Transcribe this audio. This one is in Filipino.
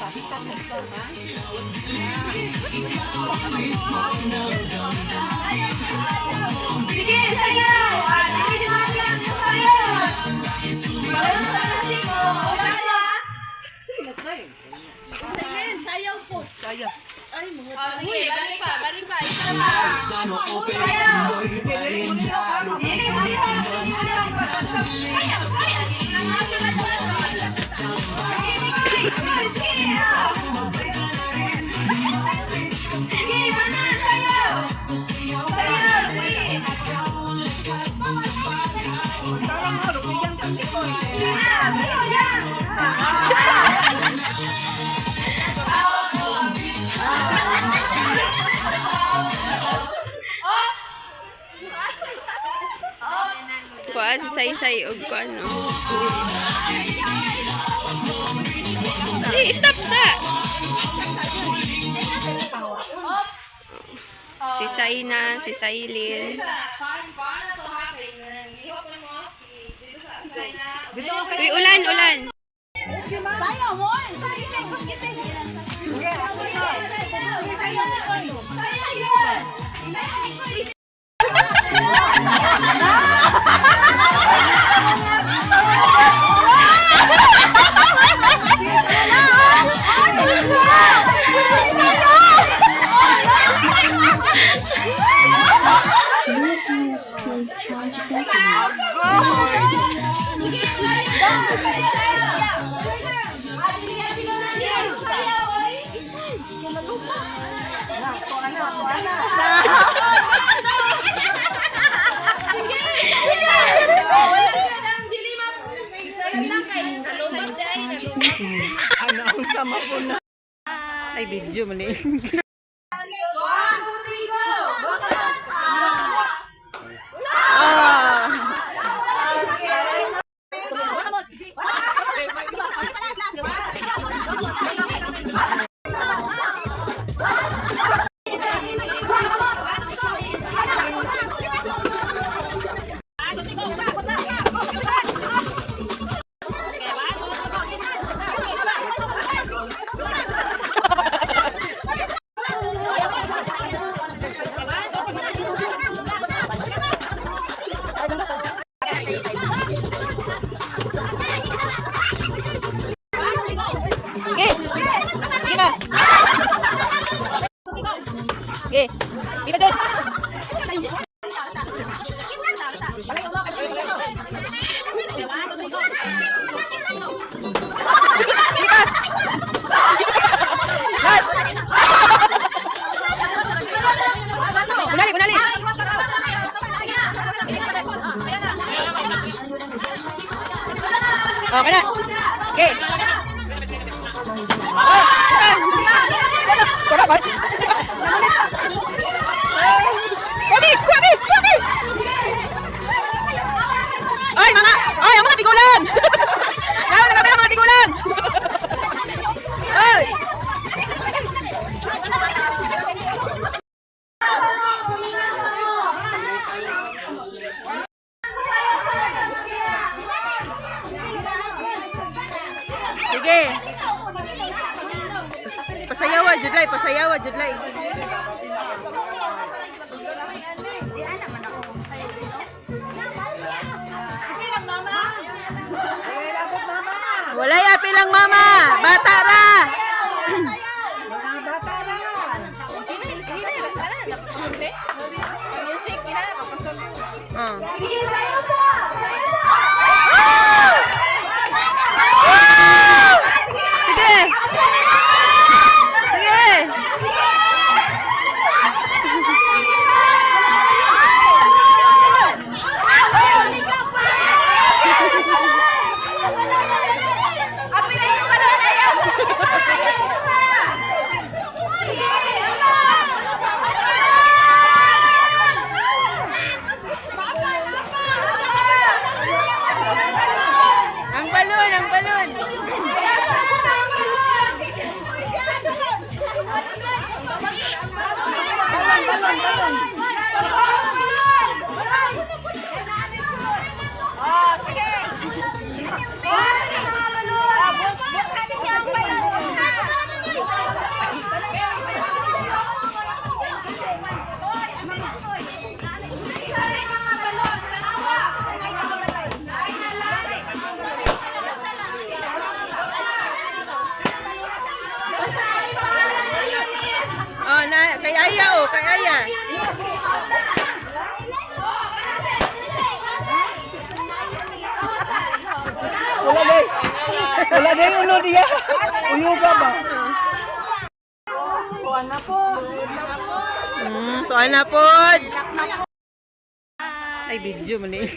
Sige, sayaw! Sige, sayaw! Sayaw po. Sayaw. Ay, mga sige, balik pa. Isa pa. Sayaw! Kuha si Saysay og ano. Stop sa. Si Sayna, si Saylin. Uy, ulan. Sayaw mo! Sayaw! Ano ang sama ko na? Ay, video mali. Okay, iba doon. Kunali. Okay na. Okay. Ay, ang mga tigulan! Ayaw na kami ang mga tigulan! Ay! Sige! Pasayawa, Judlay. Wala ya pilang mama, bata ra. Music, kinakapasok. Sige, sayaw sa! Sige! Api na yung Kay Aya oh, kay Aya. Wala na yung unod niya. Uyuga ba? Tuan na po. Ay, video man eh.